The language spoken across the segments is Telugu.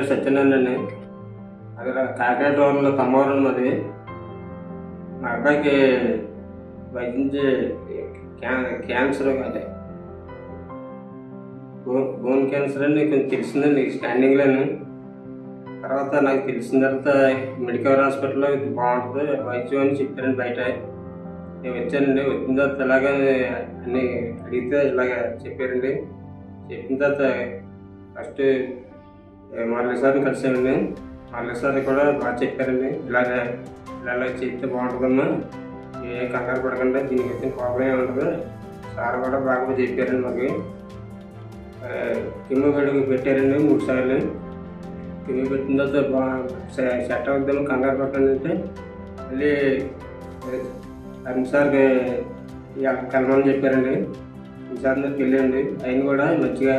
పేరు సత్యనారాయణ అండి. అక్కడ కాకినాడ టౌన్లో తమ్మవరం అది. మా అబ్బాయికి వైద్యించే క్యాన్సర్ అదే బోన్ క్యాన్సర్ అని కొంచెం తెలిసిందండి స్కానింగ్లోను. తర్వాత నాకు తెలిసిన తర్వాత మెడికల్ హాస్పిటల్లో బాగుంటుంది వైద్యం అని చెప్పారండి. బయట నేను వచ్చానండి. వచ్చిన తర్వాత ఇలాగ అన్నీ అడిగితే ఇలాగ చెప్పారండి. చెప్పిన తర్వాత ఫస్ట్ మరొకసారి కలిసామండి. మరొకసారి కూడా బాగా చెప్పారండి. ఇలా చేస్తే బాగుంటుందమ్మా, ఏ కంగారు పడకుండా, దీనికి వచ్చిన ప్రాబ్లం ఏమి ఉంటుంది. సార్ కూడా బాగా చెప్పారండి. మాకు కిమ్మ పెట్టారండి 3 సార్లు. కిమ్మ పెట్టిన తర్వాత సెట్ అవుద్దాము, కంగారు పడకండి అంటే మళ్ళీ అన్నిసార్లు కలమని చెప్పారండి. అన్నిసార్లు వెళ్ళండి. ఆయన కూడా మంచిగా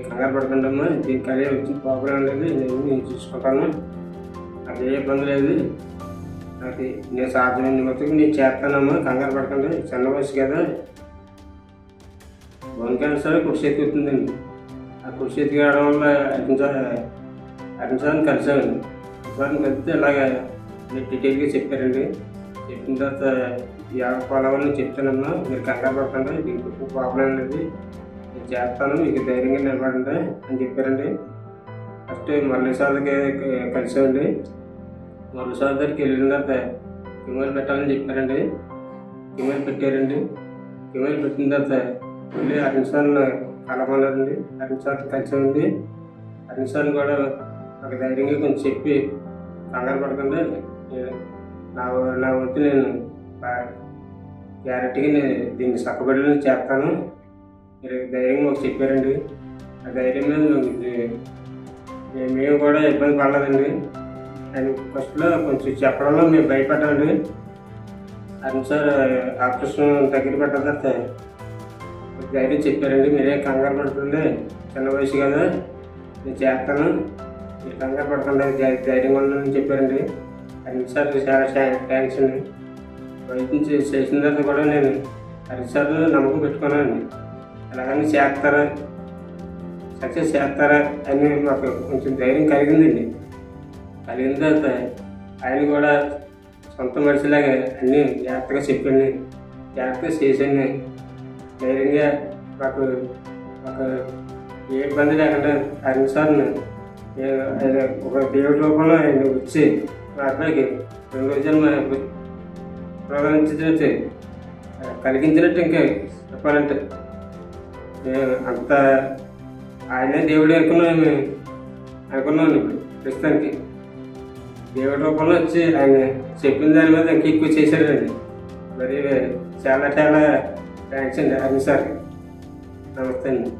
కంగారు పడకండి అమ్మా, దీనికి అదే వచ్చిన ప్రాబ్లం లేదు, నేను చూసుకుంటాను, నాకు ఏ ఇబ్బంది లేదు, నాకు నేను సాధ్యమైన మొత్తం నేను చేస్తానమ్మా, కంగారు పడకండి, చిన్న వయసు కదా. బోన్ క్యాన్సర్ కుడి చేతికి అవుతుందండి. ఆ కుడి చేతికి రావడం వల్ల అన్నిసార్లు కలిసామండి. అన్నిసార్లు కలిస్తే ఇలాగ డీటెయిల్గా చెప్పారండి. చెప్పిన తర్వాత పొలవని చెప్తానమ్మా, మీరు కంగారు పడకండి, దీనికి ప్రాబ్లం లేదు, నేను చేస్తాను, మీకు ధైర్యంగా నిలబడండి అని చెప్పారండి. ఫస్ట్ మరొకసారికి కలిసామండి. మరొకసారి దగ్గరికి వెళ్ళిన తర్వాత కిమోలు పెట్టాలని చెప్పారండి. కిమోలు పెట్టారండి. కిమోలు పెట్టిన తర్వాత మళ్ళీ అన్నిసార్లు కలమన్నారండి. అన్నిసార్లు కలిసామండి. అన్నిసార్లు కూడా ఒక ధైర్యంగా కొంచెం చెప్పి కంగారు పడకుండా నా వంతు నేను గ్యారెంటీగా నేను దీన్ని చక్కబడిని చేస్తాను, మీరు ధైర్యంగా మాకు చెప్పారండి. ఆ ధైర్యం మీద మేము కూడా ఇబ్బంది పడలేదండి. ఆయన ఫస్ట్లో కొంచెం చెప్పడంలో మేము భయపడ్డామండి. అన్నిసార్లు ఆపరేషన్ దగ్గర పెట్టిన తర్వాత ధైర్యం చెప్పారండి. మీరే కంగారు పడుతుంది, చిన్న వయసు కదా, నేను చేస్తాను, మీరు కంగారు పడకుండా ధైర్యంగా ఉండాలని చెప్పారండి. అన్నిసార్లు చాలా థ్యాంక్స్ అండి. వైద్యం చేసిన తర్వాత కూడా నేను అన్నిసార్లు నమ్మకం పెట్టుకున్నానండి. ఎలాగని చేస్తారా, సక్సెస్ చేస్తారా అని మాకు కొంచెం ధైర్యం కలిగిందండి. కలిగిన తర్వాత ఆయన కూడా సొంత మనిషిలాగా అన్నీ జాగ్రత్తగా చెప్పండి, జాగ్రత్తగా చేసాను, ధైర్యంగా మాకు ఏ ఇబ్బంది లేకుండా అన్నిసార్లు ఒక దేవుడి రూపంలో ఆయన వచ్చి మా అబ్బాయికి 2 రోజులు ప్రోగ్రామించినట్టు కలిగించినట్టు ఇంకా చెప్పాలంటే అంత ఆయనే దేవుడు అనుకున్నాను ఇప్పుడు ప్రస్తుతానికి. దేవుడి రూపంలో వచ్చి ఆయన చెప్పిన దాని మీద ఇంకా ఎక్కువ చేశారండి. మరి చాలా థ్యాంక్స్ అండి అన్ని సార్. నమస్తే అండి.